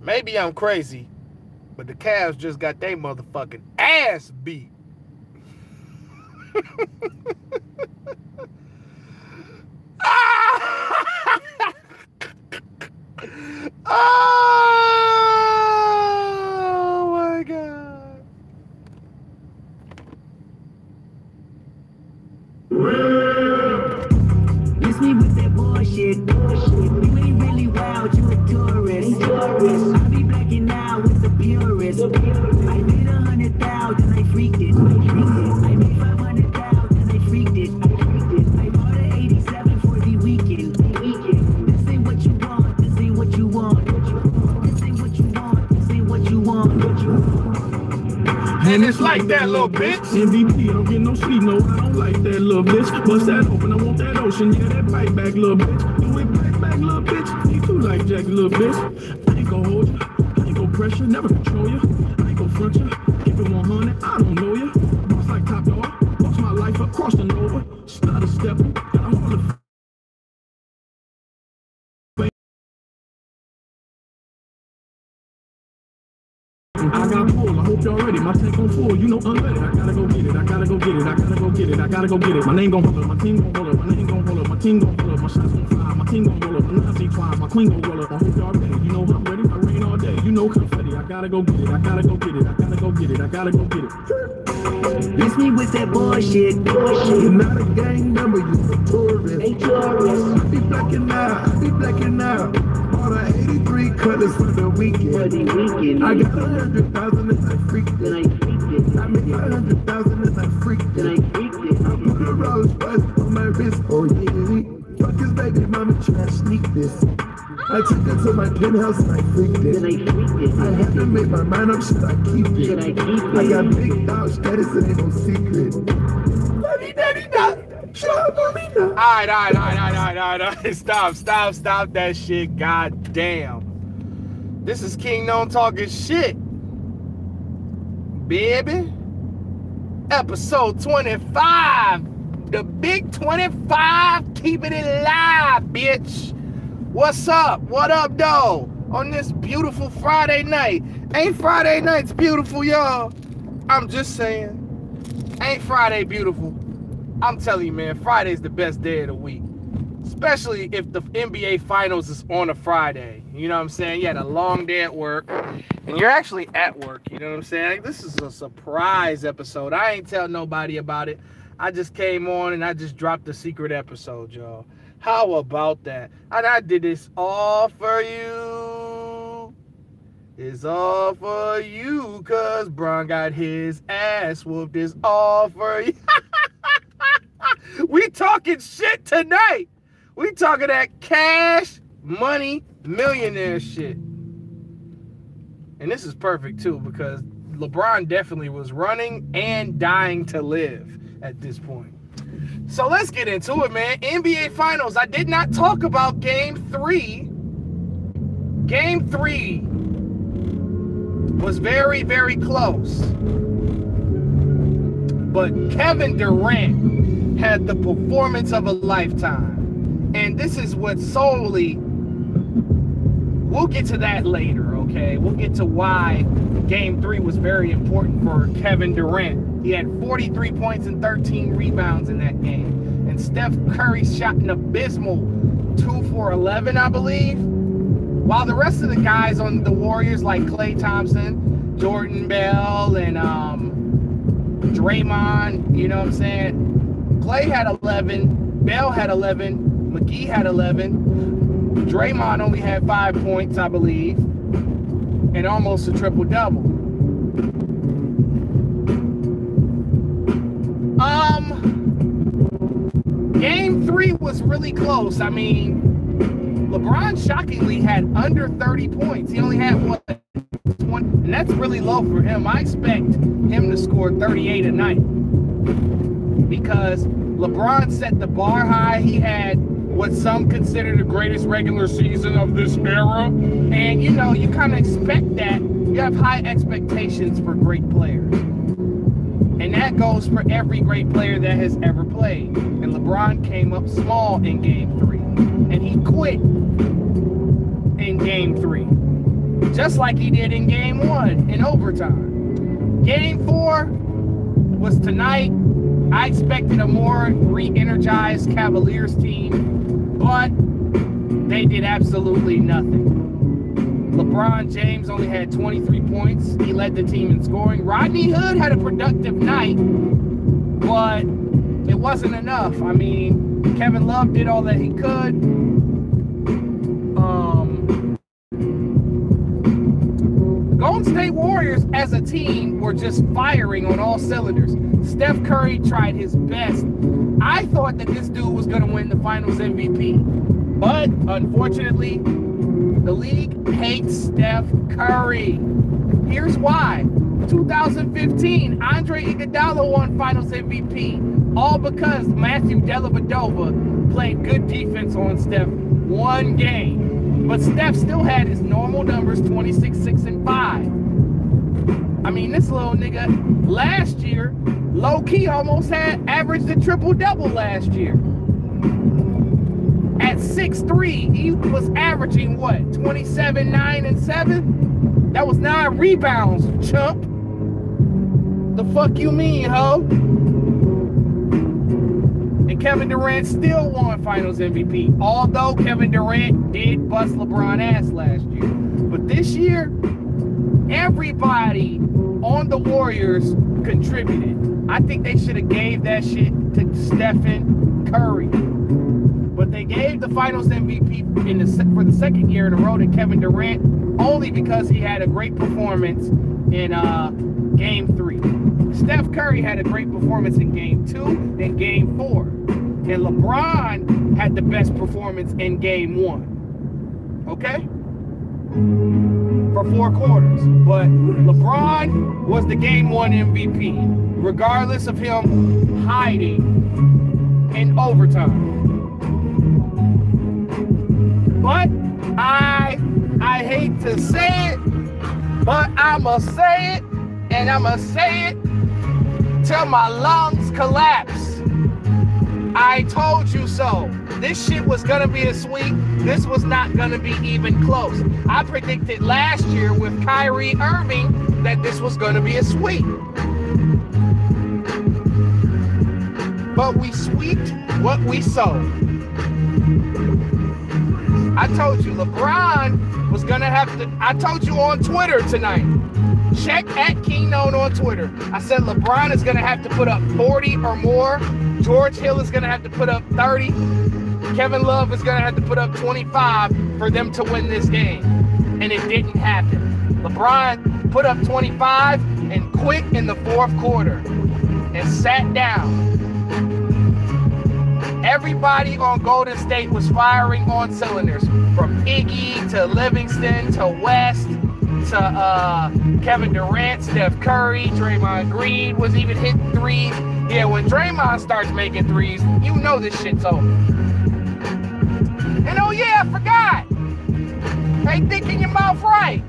Maybe I'm crazy, but the Cavs just got their motherfucking ass beat. Oh my God. Miss me with that bullshit. You ain't really wild, you a tourist. I be blacking out with the purist. I made 100,000, I freaked it. I made 500,000, I freaked it. I bought an 87 for the weekend. This ain't what you want, this ain't what you want. This ain't what you want, this ain't what you want. And it's like that, little bitch. MVP, I don't get no sleep, no, I don't like that little bitch. Bust that open, I want that ocean, yeah, that bite back, little bitch. Do it bite back, little bitch. You too like Jack, little bitch. I ain't gon' hold you, I ain't gon' pressure, never control you. I ain't gon' front you, keep it 100, I don't know you. Boss like top dog, boss my life up, cross the Nova. Stutter stepping, got a hold of I got pull, I hope y'all ready. My tank on full, you know unleaded. I gotta go get it, I gotta go get it, I gotta go get it, I gotta go get it. My name gon' hold up, my team gon' hold up, my name gon' hold up, my team gon' hold up, my shots gon' fly, my team gon' roll up, my Nazi twice, my queen gon' roll up. I hope y'all ready, you know I'm ready, I rain all day, you know confetti. I gotta go get it, I gotta go get it, I gotta go get it, I gotta go get it. Miss me with that bullshit. You're not a gang member, you a tourist. Hey, tourist. I be blacking out, I be blacking out. Bought a 83 colors for the weekend. For the weekend. I got 100,000 and I freaked it. Then I freaked it. I made 500,000 and I freaked it. Then I freaked it. I put a Rolls Royce on my wrist, oh yeah. Fuck his baby mama tryna sneak this. I took her to my penthouse and I freaked it. Then I freaked it. I haven't made my mind up, should I keep it? Should I keep it? I got big dog status and ain't no secret. Daddy, daddy, daddy. All right. Stop that shit. God damn. This is Kingknown talking shit. Baby. Episode 25. The big 25. Keeping it live, bitch. What's up? What up, though? On this beautiful Friday night. Ain't Friday nights beautiful, y'all? I'm just saying. Ain't Friday beautiful? I'm telling you, man, Friday's the best day of the week. Especially if the NBA Finals is on a Friday. You know what I'm saying? You had a long day at work. And you're actually at work. You know what I'm saying? This is a surprise episode. I ain't tell nobody about it. I just came on and I just dropped the secret episode, y'all. How about that? And I did this all for you. It's all for you, cause Bron got his ass whooped. It's all for you. We talking shit tonight. We talking that cash money millionaire shit. And this is perfect too, because LeBron definitely was running and dying to live at this point. So let's get into it, man. NBA Finals. I did not talk about Game 3. Game 3 was very, very close. But Kevin Durant had the performance of a lifetime. And this is what solely... We'll get to that later, okay? We'll get to why Game 3 was very important for Kevin Durant. He had 43 points and 13 rebounds in that game. And Steph Curry shot an abysmal 2 for 11, I believe. While the rest of the guys on the Warriors, like Klay Thompson, Jordan Bell, and Draymond, you know what I'm saying? Klay had 11, Bell had 11, McGee had 11, Draymond only had 5 points, I believe, and almost a triple-double. Game 3 was really close. I mean, LeBron shockingly had under 30 points. He only had what? 20, and that's really low for him. I expect him to score 38 a night because LeBron set the bar high. He had what some consider the greatest regular season of this era. And, you know, you kind of expect that. You have high expectations for great players. And that goes for every great player that has ever played. And LeBron came up small in Game 3. And he quit in Game 3. just like he did in game 1 in overtime. Game 4 was tonight. I expected a more re-energized Cavaliers team, but they did absolutely nothing. LeBron James only had 23 points. He led the team in scoring. Rodney Hood had a productive night, but it wasn't enough. I mean, Kevin Love did all that he could. The Golden State Warriors as a team were just firing on all cylinders. Steph Curry tried his best. I thought that this dude was going to win the Finals MVP, but unfortunately, the league hates Steph Curry. Here's why. 2015, Andre Iguodala won Finals MVP, all because Matthew Dellavedova played good defense on Steph one game. But Steph still had his normal numbers, 26, 6, and 5. I mean, this little nigga last year, low-key almost had averaged a triple-double last year. At 6'3", he was averaging what? 27, 9, and 7? That was 9 rebounds, chump. The fuck you mean, ho? And Kevin Durant still won Finals MVP, although Kevin Durant did bust LeBron ass last year. But this year, everybody on the Warriors contributed. I think they should have gave that shit to Stephen Curry. But they gave the Finals MVP for the second year in a row to Kevin Durant only because he had a great performance in Game 3. Steph Curry had a great performance in Game 2 and Game 4. And LeBron had the best performance in Game 1. Okay? For 4 quarters. But LeBron was the Game 1 MVP, regardless of him hiding in overtime. But I hate to say it, but I'ma say it, and I'ma say it till my lungs collapse. I told you so. This shit was gonna be a sweep. This was not gonna be even close. I predicted last year with Kyrie Irving that this was gonna be a sweep. But we sweeped what we sowed. I told you LeBron was gonna have to, I told you on Twitter tonight. Check at Kingknown on Twitter. I said LeBron is gonna have to put up 40 or more. George Hill is gonna have to put up 30. Kevin Love is gonna have to put up 25 for them to win this game. And it didn't happen. LeBron put up 25 and quit in the 4th quarter and sat down. Everybody on Golden State was firing on cylinders, from Iggy to Livingston to West to Kevin Durant, Steph Curry, Draymond Green was even hitting threes. Yeah, when Draymond starts making threes, you know this shit's over. And oh yeah, I forgot. Ain't thinking your mouth right.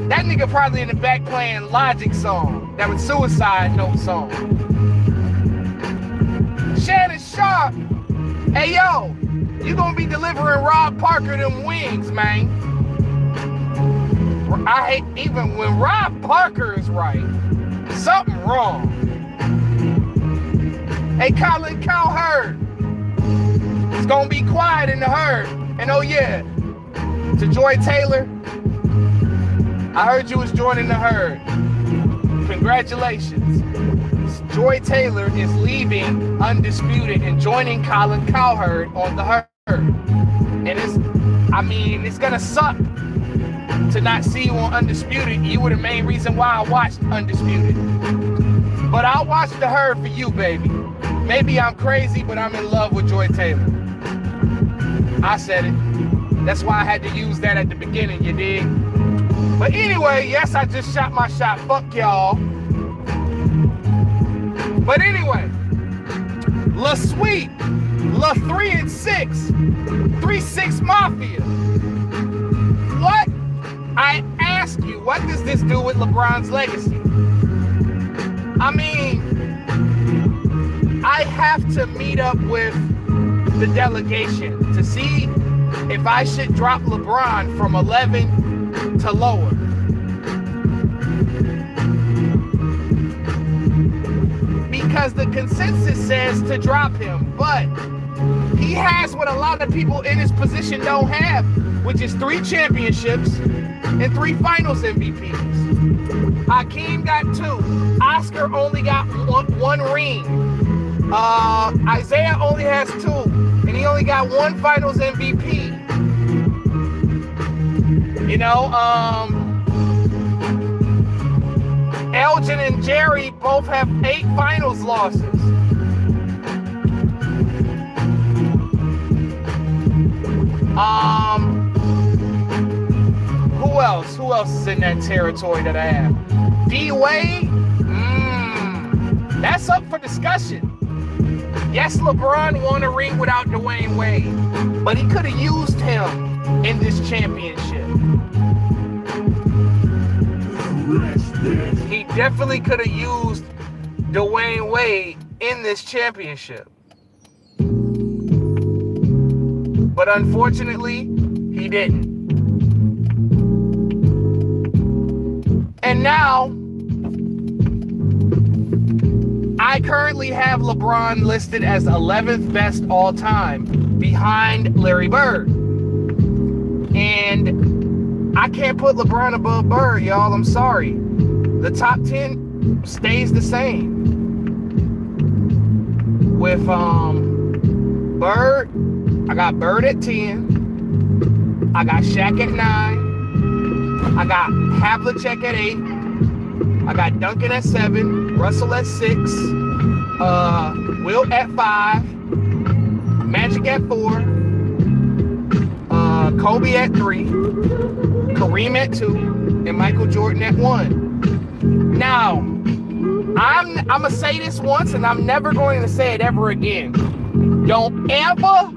That nigga probably in the back playing Logic song. That was Suicide Note song. Shannon Sharp, hey yo, you gonna be delivering Rob Parker them wings, man. I hate, even when Rob Parker is right, something wrong. Hey, Colin Cowherd, it's gonna be quiet in the herd. And oh yeah, to Joy Taylor, I heard you was joining the herd. Congratulations. Joy Taylor is leaving Undisputed and joining Colin Cowherd on the herd. And it's gonna suck to not see you on Undisputed. You were the main reason why I watched Undisputed. But I'll watch the herd for you, baby. Maybe I'm crazy, but I'm in love with Joy Taylor. I said it. That's why I had to use that at the beginning, you dig? But anyway, yes, I just shot my shot. Fuck y'all. But anyway, La Sweet, La 3-6, 3-6 Mafia. What? I ask you, what does this do with LeBron's legacy? I mean, I have to meet up with the delegation to see if I should drop LeBron from 11 to lower. Because the consensus says to drop him, but he has what a lot of people in his position don't have, which is 3 championships and 3 finals MVPs. Hakeem got 2. Oscar only got one ring. Isaiah only has 2, and he only got 1 finals MVP. You know, Elgin and Jerry both have 8 finals losses. Who else is in that territory that I have? D-Wade? That's up for discussion. Yes, LeBron won a ring without Dwayne Wade, but he could have used him in this championship. He definitely could have used Dwayne Wade in this championship. But unfortunately, he didn't. And now, I currently have LeBron listed as 11th best all time, behind Larry Bird. And I can't put LeBron above Bird, y'all. I'm sorry. The top 10 stays the same. With Bird, I got Bird at 10. I got Shaq at 9. I got Havlicek at 8. I got Duncan at 7. Russell at 6. Wilt at 5. Magic at 4. Kobe at 3. Kareem at 2. And Michael Jordan at 1. Now, I'm going to say this once, and I'm never going to say it ever again. Don't ever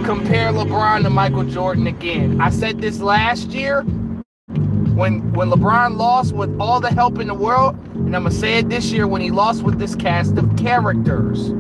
compare LeBron to Michael Jordan again. I said this last year when LeBron lost with all the help in the world, and I'm going to say it this year when he lost with this cast of characters.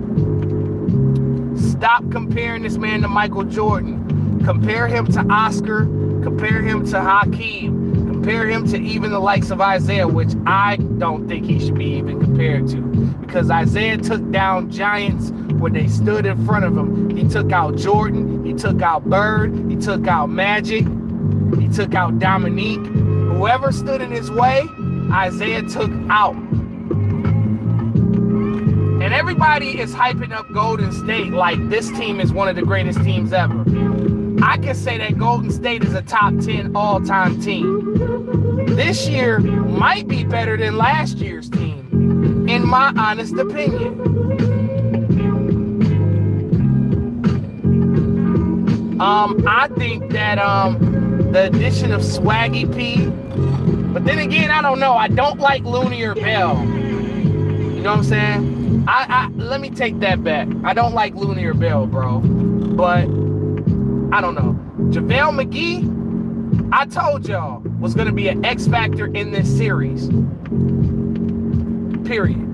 Stop comparing this man to Michael Jordan. Compare him to Oscar. Compare him to Hakeem. Compare him to even the likes of Isaiah, which I don't think he should be even compared to. Because Isaiah took down giants when they stood in front of him. He took out Jordan. He took out Bird. He took out Magic. He took out Dominique. Whoever stood in his way, Isaiah took out. And everybody is hyping up Golden State like this team is one of the greatest teams ever. I can say that Golden State is a top 10 all-time team. This year might be better than last year's team, in my honest opinion. I think that the addition of Swaggy P, but then again, I don't know. I don't like Looney or Bell. You know what I'm saying? Let me take that back. I don't like Looney or Bell, bro. But I don't know. JaVale McGee, I told y'all, was going to be an X factor in this series. Period.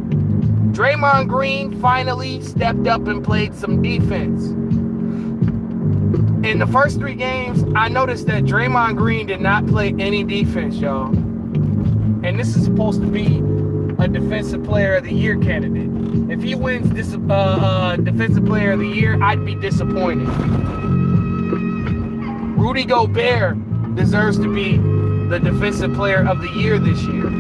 Draymond Green finally stepped up and played some defense. In the first 3 games, I noticed that Draymond Green did not play any defense, y'all. And this is supposed to be a Defensive Player of the Year candidate. If he wins this Defensive Player of the Year, I'd be disappointed. Rudy Gobert deserves to be the Defensive Player of the Year this year.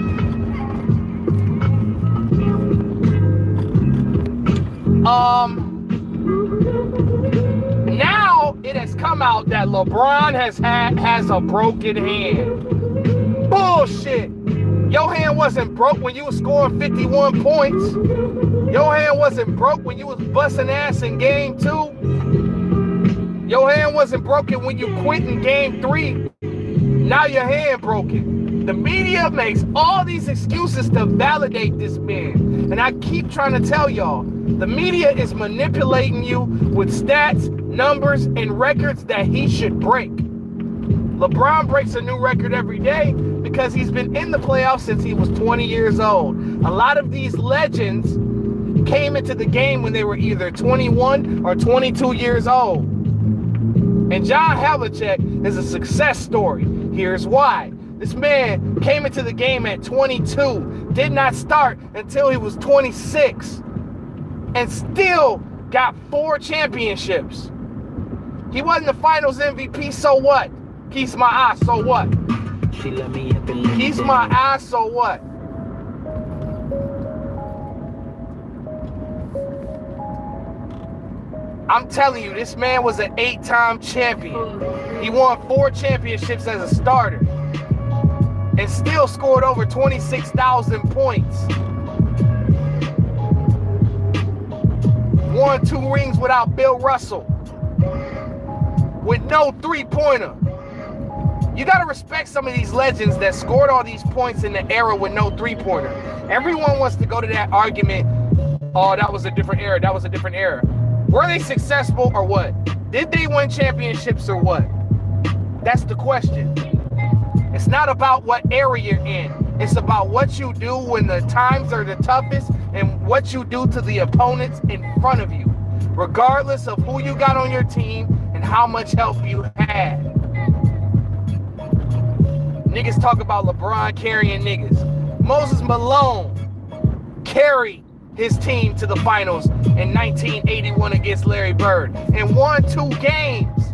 Now it has come out that LeBron has a broken hand. Bullshit. Your hand wasn't broke when you was scoring 51 points. Your hand wasn't broke when you was busting ass in game 2. Your hand wasn't broken when you quit in game 3. Now your hand broken. The media makes all these excuses to validate this man. And I keep trying to tell y'all, the media is manipulating you with stats, numbers, and records that he should break. LeBron breaks a new record every day because he's been in the playoffs since he was 20 years old. A lot of these legends came into the game when they were either 21 or 22 years old. And John Havlicek is a success story. Here's why. This man came into the game at 22, did not start until he was 26, and still got 4 championships. He wasn't the finals MVP, so what? Keeps my eye, so what? Keeps my eye, so what? I'm telling you, this man was an 8-time champion. He won 4 championships as a starter and still scored over 26,000 points. Won 2 rings without Bill Russell with no 3-pointer. You got to respect some of these legends that scored all these points in the era with no 3-pointer. Everyone wants to go to that argument, oh, that was a different era, that was a different era. Were they successful or what? Did they win championships or what? That's the question. It's not about what era you're in. It's about what you do when the times are the toughest and what you do to the opponents in front of you, regardless of who you got on your team and how much help you had. Niggas talk about LeBron carrying niggas. Moses Malone carried his team to the finals in 1981 against Larry Bird and won 2 games.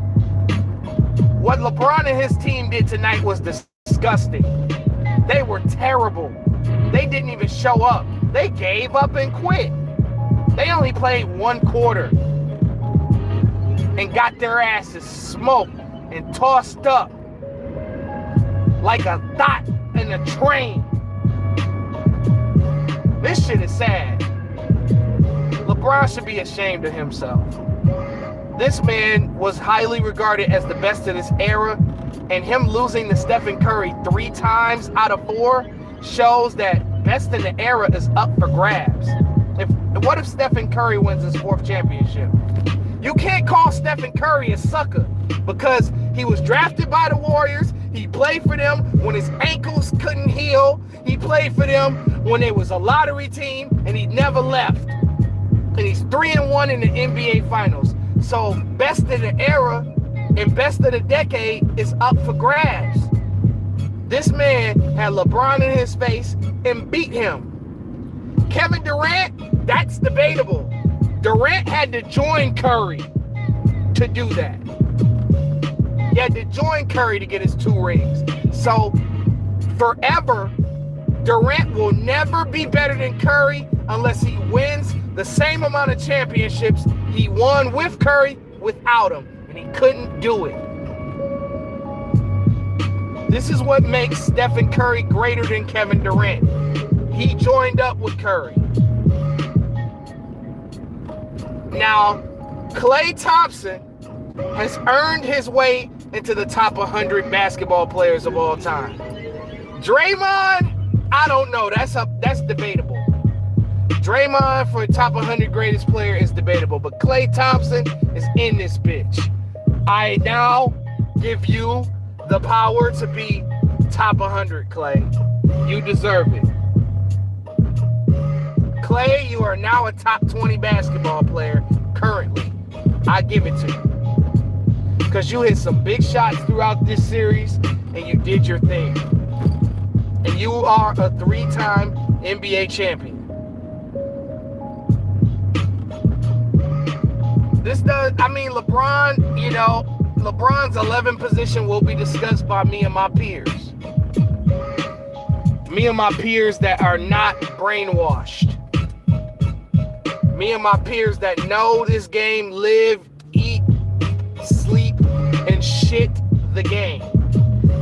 What LeBron and his team did tonight was disgusting. They were terrible. They didn't even show up. They gave up and quit. They only played 1 quarter and got their asses smoked and tossed up like a thought in a train. This shit is sad. LeBron should be ashamed of himself. This man was highly regarded as the best of this era, and him losing to Stephen Curry 3 times out of 4 shows that best in the era is up for grabs. What if Stephen Curry wins his 4th championship? You can't call Stephen Curry a sucker because he was drafted by the Warriors. He played for them when his ankles couldn't heal. He played for them when it was a lottery team, and he never left. And he's 3-1 in the NBA Finals. So best of the era and best of the decade is up for grabs. This man had LeBron in his face and beat him. Kevin Durant, that's debatable. Durant had to join Curry to do that. He had to join Curry to get his 2 rings. So forever, Durant will never be better than Curry unless he wins the same amount of championships he won with Curry without him. And he couldn't do it. This is what makes Stephen Curry greater than Kevin Durant. He joined up with Curry. Now, Klay Thompson has earned his way into the top 100 basketball players of all time. Draymond, I don't know. That's debatable. Draymond for top 100 greatest player is debatable, but Klay Thompson is in this bitch. I now give you the power to be top 100, Klay. You deserve it. Klay, you are now a top 20 basketball player currently. I give it to you. Because you hit some big shots throughout this series, and you did your thing. And you are a 3-time NBA champion. LeBron, LeBron's 11 position will be discussed by me and my peers. Me and my peers that are not brainwashed. Me and my peers that know this game, live, eat, sleep, and shit the game.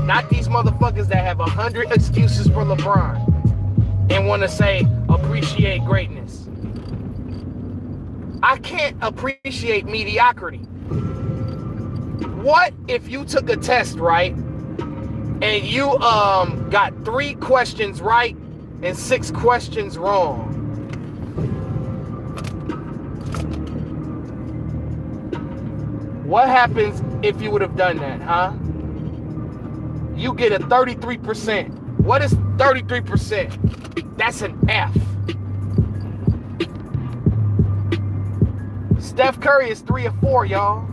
Not these motherfuckers that have 100 excuses for LeBron and want to say, appreciate greatness. I can't appreciate mediocrity. What if you took a test, right? And you got 3 questions right and 6 questions wrong? What happens if you would have done that, huh? You get a 33%. What is 33%? That's an F. Steph Curry is 3 of 4, y'all.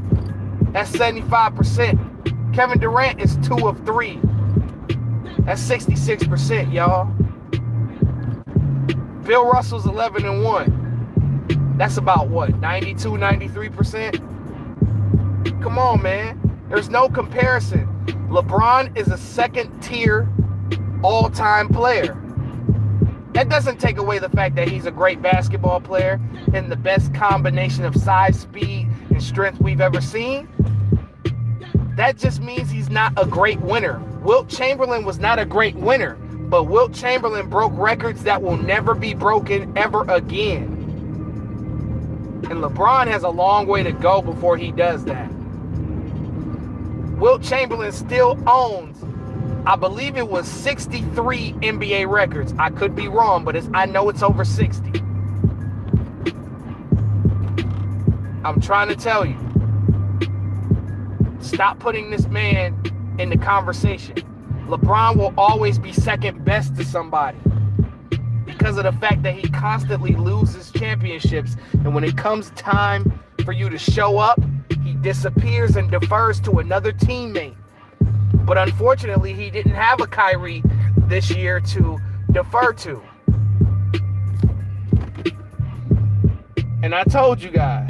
That's 75%. Kevin Durant is 2 of 3. That's 66%, y'all. Bill Russell's 11 and 1. That's about what, 92, 93%? Come on, man. There's no comparison. LeBron is a second-tier all-time player. That doesn't take away the fact that he's a great basketball player and the best combination of size, speed, and strength we've ever seen. That just means he's not a great winner. Wilt Chamberlain was not a great winner, but Wilt Chamberlain broke records that will never be broken ever again. And LeBron has a long way to go before he does that. Wilt Chamberlain still owns, I believe it was 63 NBA records. I could be wrong, but I know it's over 60. I'm trying to tell you. Stop putting this man in the conversation. LeBron will always be second best to somebody because of the fact that he constantly loses championships. And when it comes time for you to show up, he disappears and defers to another teammate. But unfortunately, he didn't have a Kyrie this year to defer to. And I told you guys,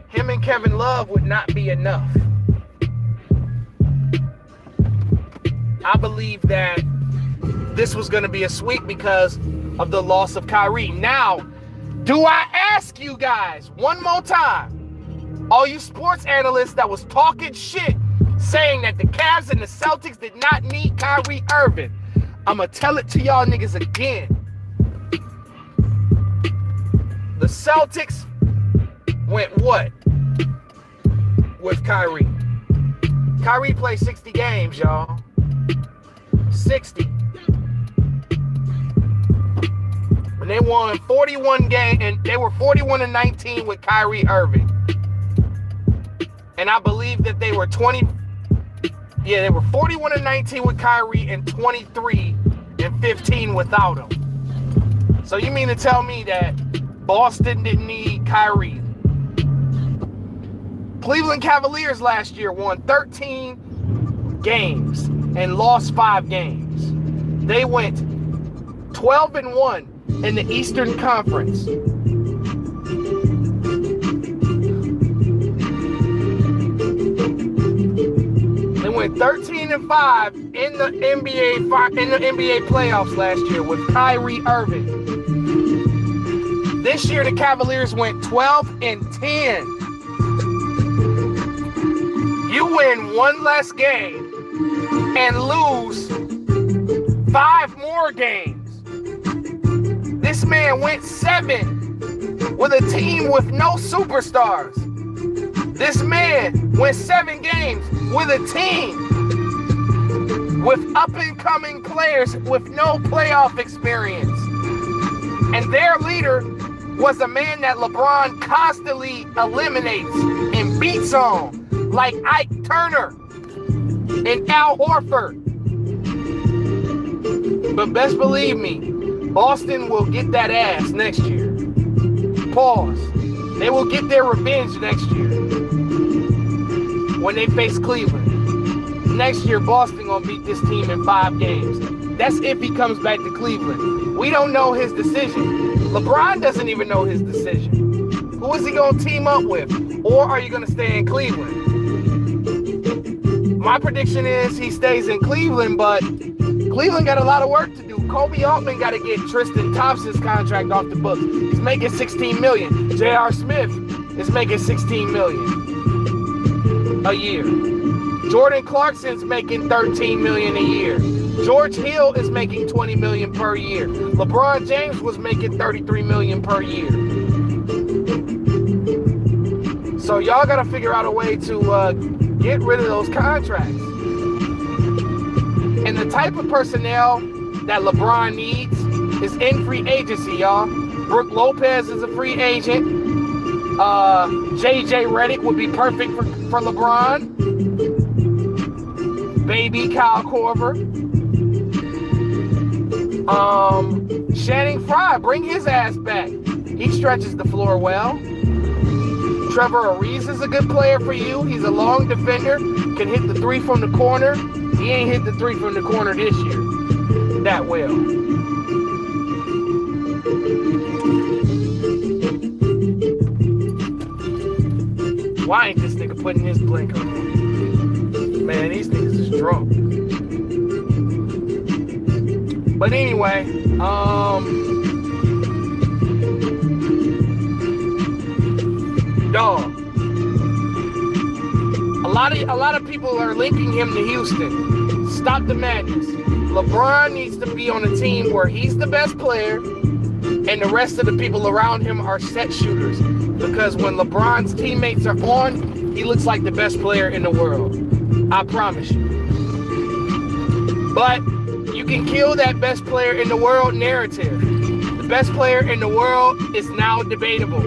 him and Kevin Love would not be enough. I believe that this was going to be a sweep because of the loss of Kyrie. Now, do I ask you guys one more time, all you sports analysts that was talking shit, saying that the Cavs and the Celtics did not need Kyrie Irving, I'm going to tell it to y'all niggas again. The Celtics went what with Kyrie? Kyrie played 60 games, y'all. 60. When they won 41 games, and they were 41-19 with Kyrie Irving. And I believe that they were 41-19 with Kyrie and 23-15 without him. So you mean to tell me that Boston didn't need Kyrie? Cleveland Cavaliers last year won 13 games and lost 5 games. They went 12-1 in the Eastern Conference. They went 13-5 in the NBA playoffs last year with Kyrie Irving. This year the Cavaliers went 12-10. You win 1 less game and lose 5 more games. This man went 7 with a team with no superstars. This man went 7 games with a team with up-and-coming players with no playoff experience. And their leader was a man that LeBron constantly eliminates and beats on, like Ike Turner and Al Horford. But best believe me, Boston will get that ass next year. Pause. They will get their revenge next year when they face Cleveland. Next year, Boston gonna beat this team in 5 games. That's if he comes back to Cleveland. We don't know his decision. LeBron doesn't even know his decision. Who is he gonna team up with? Or are you gonna stay in Cleveland? My prediction is he stays in Cleveland, but Cleveland got a lot of work to do. Kobe Altman got to get Tristan Thompson's contract off the books. He's making $16 million. J.R. Smith is making $16 million a year. Jordan Clarkson's making $13 million a year. George Hill is making $20 million per year. LeBron James was making $33 million per year. So y'all got to figure out a way to get rid of those contracts. And the type of personnel that LeBron needs is in free agency, y'all. Brook Lopez is a free agent. J.J. Redick would be perfect for LeBron. Baby Kyle Korver. Channing Frye, bring his ass back. He stretches the floor well. Trevor Ariza is a good player for you. He's a long defender, can hit the three from the corner. He ain't hit the three from the corner this year that well. Why ain't this nigga putting his blinker on? Man, these niggas is drunk. But anyway, dog. A lot of people are linking him to Houston. Stop the madness. LeBron needs to be on a team where he's the best player and the rest of the people around him are set shooters. Because when LeBron's teammates are on, he looks like the best player in the world. I promise you. But you can kill that best player in the world narrative. The best player in the world is now debatable.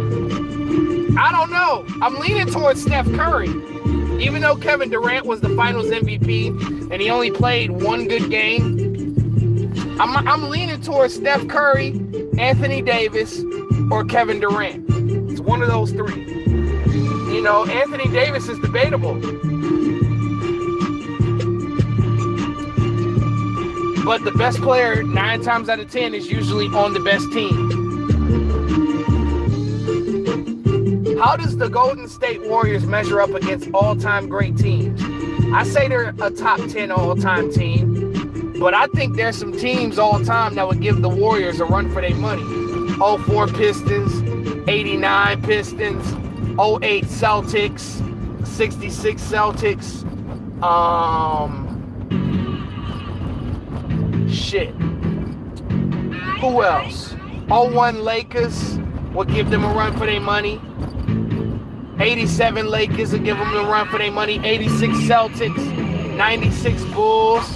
I don't know. I'm leaning towards Steph Curry. Even though Kevin Durant was the finals MVP and he only played one good game, I'm leaning towards Steph Curry, Anthony Davis, or Kevin Durant. It's one of those three. You know, Anthony Davis is debatable. But the best player 9 times out of 10 is usually on the best team. How does the Golden State Warriors measure up against all-time great teams? I say they're a top 10 all-time team, but I think there's some teams all-time that would give the Warriors a run for their money. 04 Pistons, 89 Pistons, 08 Celtics, 66 Celtics, shit. Who else? 01 Lakers will give them a run for their money. 87 Lakers will give them a run for their money. 86 Celtics, 96 Bulls.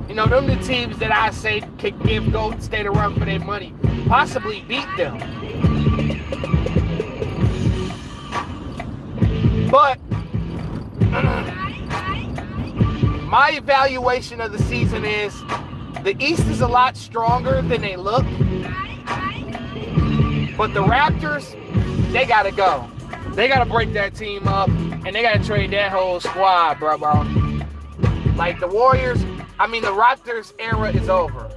You know, them the teams that I say could give Golden State a run for their money. Possibly beat them. But my evaluation of the season is the East is a lot stronger than they look. But the Raptors, they got to go. They got to break that team up, and they got to trade that whole squad, bro. Like the Warriors, the Raptors era is over.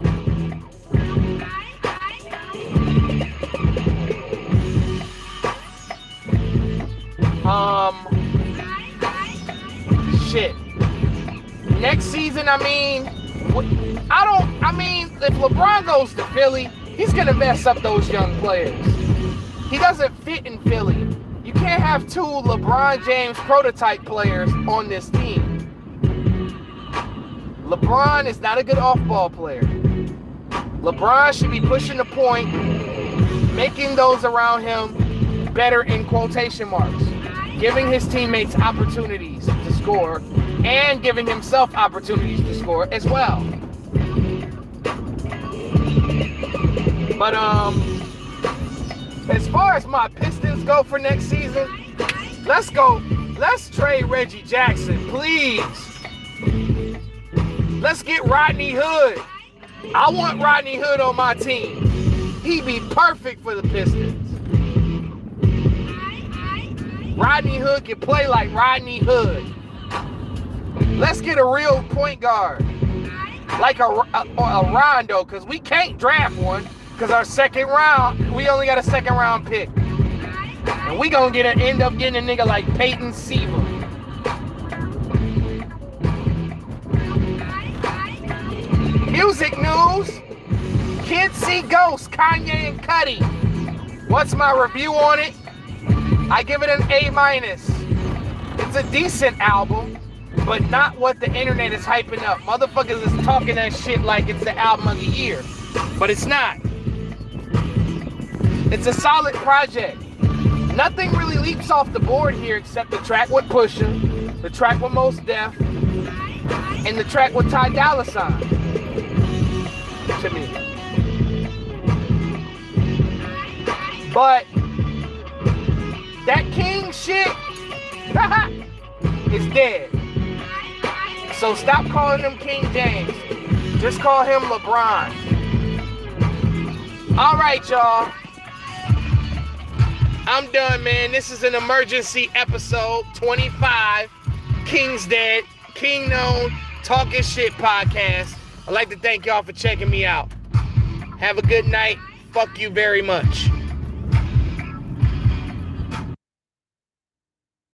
Shit. Next season, if LeBron goes to Philly, he's going to mess up those young players. He doesn't fit in Philly. You can't have 2 LeBron James prototype players on this team. LeBron is not a good off-ball player. LeBron should be pushing the point, making those around him better in quotation marks, giving his teammates opportunities to score, and giving himself opportunities to score as well. But as far as my Pistons go for next season, let's trade Reggie Jackson, please. Let's get Rodney Hood. I want Rodney Hood on my team. He'd be perfect for the Pistons. Rodney Hood can play like Rodney Hood. Let's get a real point guard, like a Rondo, because we can't draft one, because our second round, we only got a second round pick. And we gonna end up getting a nigga like Peyton Siva. Music news. Kids See Ghosts, Kanye and Cudi. What's my review on it? I give it an A-. It's a decent album, but not what the internet is hyping up. Motherfuckers is talking that shit like it's the album of the year, but it's not. It's a solid project. Nothing really leaps off the board here except the track with Pusha, the track with Mos Def, and the track with Ty Dolla $ign. To me. But that King shit is dead. So stop calling him King James. Just call him LeBron. All right, y'all. I'm done, man. This is an emergency episode 25. King's Dead. Kingknown Talking Shit podcast. I'd like to thank y'all for checking me out. Have a good night. Fuck you very much.